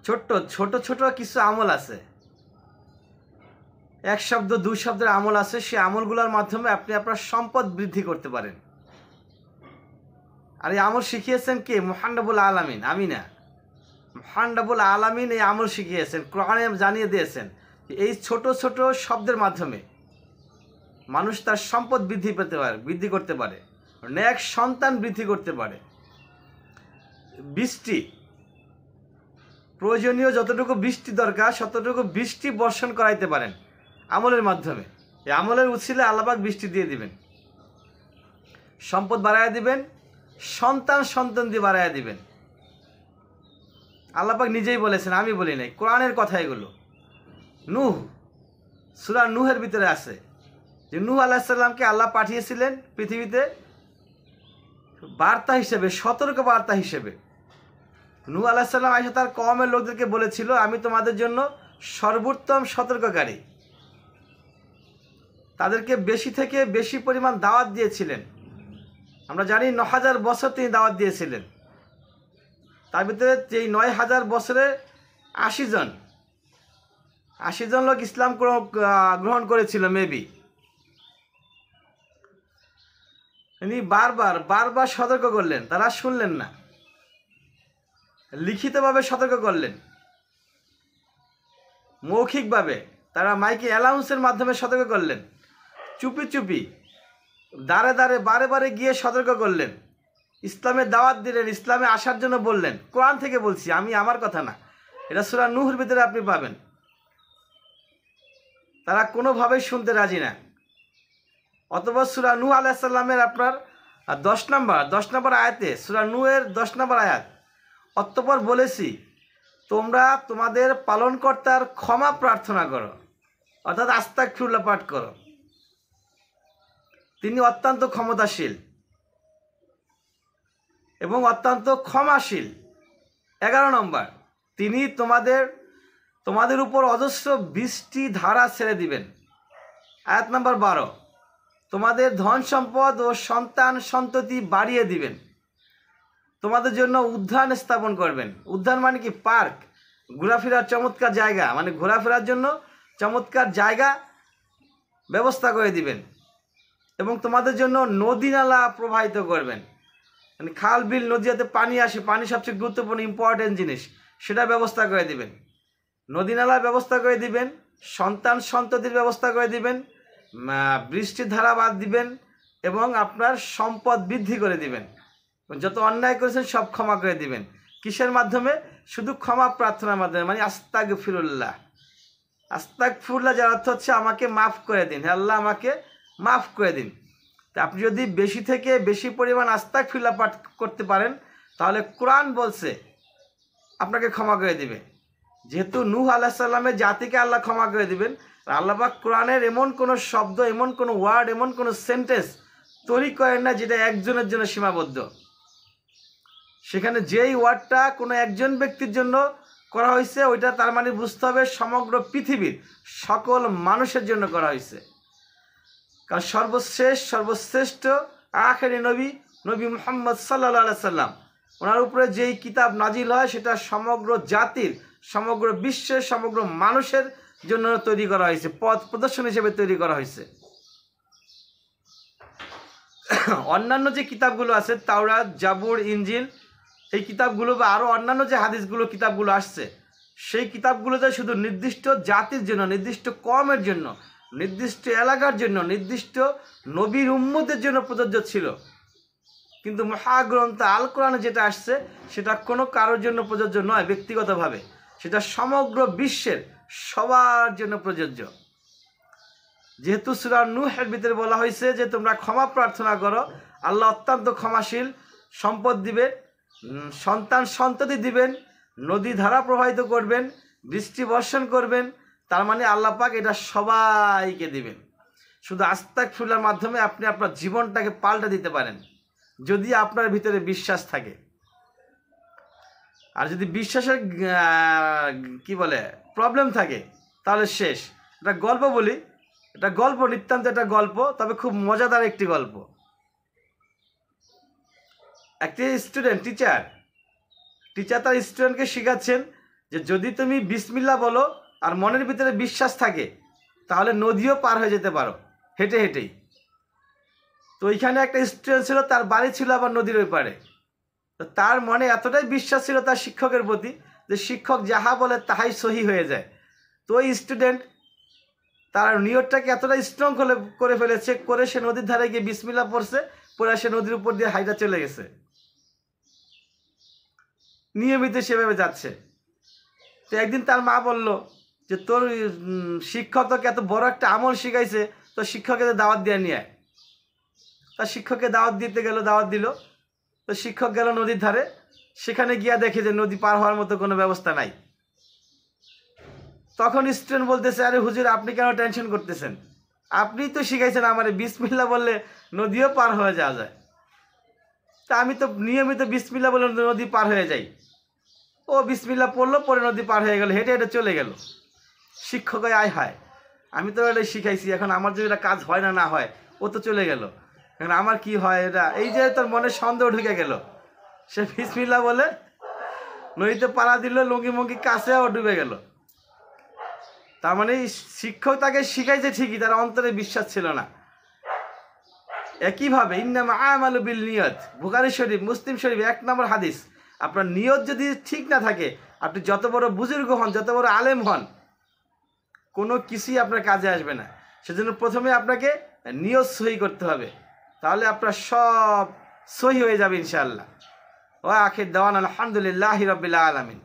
ছোট ছোট ছোট কিছু আমল আছে, এক শব্দ দুই শব্দের আমল আছে, সেই আমলগুলোর মাধ্যমে আপনি আপনার সম্পদ বৃদ্ধি করতে পারেন। আর এই আমল শিখিয়েছেন কে? মহান রব্বুল আলামিন, আমি না। মহান রব্বুল আলামিন এই আমল শিখিয়েছেন, কোরআনে জানিয়ে দিয়েছেন যে এই ছোট ছোট শব্দের মাধ্যমে মানুষ তার সম্পদ বৃদ্ধি করতে পারে, নেক সন্তান বৃদ্ধি করতে পারে। বৃষ্টি, প্রয়োজনীয় যতটুকু বৃষ্টি দরকার ততটুকু বৃষ্টি বর্ষণ করাইতে পারেন আমলের মাধ্যমে। এই আমলের উছিলে আল্লাহ পাক বৃষ্টি দিয়ে দিবেন, সম্পদ বাড়াইয়া দিবেন, সন্তান দিয়ে বাড়াইয়া দিবেন। আল্লাহ পাক নিজেই বলেছেন, আমি বলি নাই, কোরআনের কথা এগুলো। নূহ, সূরা নূহের ভিতরে আছে যে নূহ আলাইহিস সালামকে আল্লাহ পাঠিয়েছিলেন পৃথিবীতে বার্তা হিসেবে, সতর্ক বার্তা হিসেবে। নূহ আলাইহিস সালাম আয়েশা তার কওমের লোকদেরকে বলেছিল, আমি তোমাদের জন্য সর্বোত্তম সতর্ককারী। তাদেরকে বেশি থেকে বেশি পরিমাণ দাওয়াত দিয়েছিলেন। আমরা জানি ৯,০০০ বছর তিনি দাওয়াত দিয়েছিলেন। তার ভিতরে এই ৯,০০০ বছরে ৮০ জন লোক ইসলাম গ্রহণ করেছিল মেবি। তিনি বারবার সতর্ক করলেন, তারা শুনলেন না। লিখিতভাবে সতর্ক করলেন, মৌখিকভাবে তারা মাইকে অ্যালাউন্সের মাধ্যমে সতর্ক করলেন, চুপি দাঁড়ে বারে গিয়ে সতর্ক করলেন, ইসলামের দাওয়াত দিলেন, ইসলামে আসার জন্য বললেন। কোরআন থেকে বলছি আমি, আমার কথা না, এটা সূরা নূহের ভিতরে আপনি পাবেন। তারা কোনোভাবেই শুনতে রাজি না। অথবা সূরা নূহ আলাইহিস সালামের আপনার 10 নম্বর আয়াতে, সূরা নূহের 10 নম্বর আয়াত, অতঃপর বলেছি তোমরা তোমাদের পালনকর্তার ক্ষমা প্রার্থনা করো, অর্থাৎ আস্তাগফিরুল্লাহ পাঠ করো, তিনি অত্যন্ত ক্ষমতাশীল এবং অত্যন্ত ক্ষমাশীল। 11 নম্বর, তিনি তোমাদের উপর অজস্র বৃষ্টি ধারা ছেড়ে দিবেন। আয়াত নম্বর 12, তোমাদের ধন সম্পদ ও সন্ততি বাড়িয়ে দিবেন, তোমাদের জন্য উদ্যান স্থাপন করবেন। উদ্যান মানে কি? পার্ক, ঘোরাফেরার চমৎকার জায়গা, মানে ঘোরাফেরার জন্য চমৎকার জায়গা ব্যবস্থা করে দিবেন। এবং তোমাদের জন্য নদী নালা প্রবাহিত করবেন, মানে খাল বিল নদী যাতে পানি আসে, পানি সবচেয়ে গুরুত্বপূর্ণ ইম্পর্টেন্ট জিনিস, সেটা ব্যবস্থা করে দিবেন। নদী নালার ব্যবস্থা করে দিবেন, সন্ততির ব্যবস্থা করে দিবেন, বৃষ্টির ধারা বাদ দিবেন এবং আপনার সম্পদ বৃদ্ধি করে দিবেন। যত অন্যায় করেছেন সব ক্ষমা করে দিবেন। কিসের মাধ্যমে? শুধু ক্ষমা প্রার্থনার মাধ্যমে, মানে আস্তাগফিরুল্লাহ। যার অর্থ হচ্ছে আমাকে মাফ করে দিন, হে আল্লাহ আমাকে মাফ করে দিন। তা আপনি যদি বেশি থেকে বেশি পরিমাণ আস্তাগফিরুল্লাহ পাঠ করতে পারেন তাহলে কোরআন বলছে আপনাকে ক্ষমা করে দিবে। যেহেতু নূহ আলাইহিস সালামের জাতিকে আল্লাহ ক্ষমা করে দিবেন, আল্লাহ পাক কোরআনের এমন কোনো শব্দ, এমন কোনো ওয়ার্ড, এমন কোনো সেন্টেন্স তৈরি করেন না যেটা একজনের জন্য সীমাবদ্ধ। সেখানে যেই ওয়ার্ডটা কোনো একজন ব্যক্তির জন্য করা হয়েছে, ওইটা তার মানে বুঝতে হবে সমগ্র পৃথিবীর সকল মানুষের জন্য করা হয়েছে। কারণ সর্বশ্রেষ্ঠ আখেরি নবী মুহাম্মদ সাল্লাল্লাহু আলাইহি সাল্লাম, ওনার উপরে যেই কিতাব নাজিল হয় সেটা সমগ্র জাতির, সমগ্র বিশ্বের, সমগ্র মানুষের জন্য তৈরি করা হয়েছে, পথ প্রদর্শন হিসেবে তৈরি করা হয়েছে। অন্যান্য যে কিতাবগুলো আছে, তাওরাত, জাবুর, ইনজিল, এই কিতাবগুলো বা আরও অন্যান্য যে কিতাবগুলো আসছে, সেই কিতাবগুলোতে শুধু নির্দিষ্ট জাতির জন্য, নির্দিষ্ট কওমের জন্য, নির্দিষ্ট এলাকার জন্য, নির্দিষ্ট নবীর উম্মতের জন্য প্রযোজ্য ছিল। কিন্তু মহাগ্রন্থ আল কোরআনে যেটা আসছে সেটা কোনো কারোর জন্য প্রযোজ্য নয় ব্যক্তিগতভাবে, সেটা সমগ্র বিশ্বের সবার জন্য প্রযোজ্য। যেহেতু সূরা নূহের ভিতরে বলা হয়েছে যে তোমরা ক্ষমা প্রার্থনা করো, আল্লাহ অত্যন্ত ক্ষমাশীল, সম্পদ দিবেন, সন্ততি দিবেন, নদী ধারা প্রবাহিত করবেন, বৃষ্টি বর্ষণ করবেন, তার মানে আল্লাহ পাক এটা সবাইকে দিবেন। শুধু আস্তাগফিরুল্লাহর মাধ্যমে আপনি আপনার জীবনটাকে পাল্টে দিতে পারেন, যদি আপনার ভিতরে বিশ্বাস থাকে। আর যদি বিশ্বাসের প্রবলেম থাকে তাহলে শেষ। একটা গল্প বলি, এটা গল্প, নিতান্ত একটা গল্প, তবে খুব মজাদার একটি গল্প। একটি টিচার তার স্টুডেন্টকে শেখাচ্ছেন যে যদি তুমি বিসমিল্লাহ বলো আর মনের ভিতরে বিশ্বাস থাকে তাহলে নদীও পার হয়ে যেতে পারো হেঁটে হেঁটেই। তো ওইখানে একটা স্টুডেন্ট ছিল, তার বাড়ি ছিল আবার নদীর ওই পারে। তো তার মনে এতটাই বিশ্বাস ছিল তার শিক্ষকের প্রতি যে শিক্ষক যাহা বলে তাহাই সহি হয়ে যায়। তো ওই স্টুডেন্ট তার নিয়তটাকে এতটা স্ট্রং করে ফেলেছে, করে সে নদীর ধারে গিয়ে বিসমিল্লাহ পড়ছে, পরে সে নদীর উপর দিয়ে হাইটা চলে গেছে, নিয়মিত সেভাবে যাচ্ছে। তো একদিন তার মা বলল যে তোর শিক্ষক তোকে এত বড় একটা আমল শিখাইছে, তো শিক্ষকের দাওয়াত দিয়ে নিয়ে আয়। তার শিক্ষককে দাওয়াত দিতে গেল, দাওয়াত দিল। তো শিক্ষক গেল নদীর ধারে, সেখানে গিয়া দেখে যে নদী পার হওয়ার মতো কোনো ব্যবস্থা নাই। তখন স্টুডেন্ট বলতেছে, আরে হুজুর আপনি কেন টেনশন করতেছেন, আপনি তো শিখাইছেন আমারে বিসমিল্লাহ বললে নদীও পার হয়ে যাওয়া যায়। তা আমি তো নিয়মিত বিসমিল্লাহ বলে নদী পার হয়ে যাই। ও বিসমিল্লাহ পড়লো, পরে নদী পার হয়ে গেল, হেঁটে হেঁটে চলে গেল। শিক্ষক আয় হায়, আমি তো এটা শিখাইছি, এখন আমার যদি এটা কাজ হয় না না হয়, ও তো চলে গেল, এখন আমার কি হয় এটা। এই যে তোর মনে সন্দেহ ঢুকে গেল, সে বিসমিল্লাহ বলে নদীতে পাড়া দিল, লুঙ্গি মুঙ্গি কাছে ও ডুবে গেল। তার মানে শিক্ষক তাকে শিখাইছে ঠিকই, তার অন্তরে বিশ্বাস ছিল না। একইভাবে ইন্নামা আমালু বিল নিয়ত, বুখারী শরীফ, মুসলিম শরীফ 1 নম্বর হাদিস। আপনার নিয়ত যদি ঠিক না থাকে, আপনি যত বড় বুজুর্গ হন, যত বড় আলেম হন, কোনো কিছুই আপনার কাজে আসবে না। সেজন্য প্রথমে আপনাকে নিয়ত সহি করতে হবে, তাহলে আপনার সব সহি হয়ে যাবে ইনশাআল্লাহ। ওয়া আখির দাওয়ানা আলহামদুলিল্লাহি রাব্বিল আলামিন।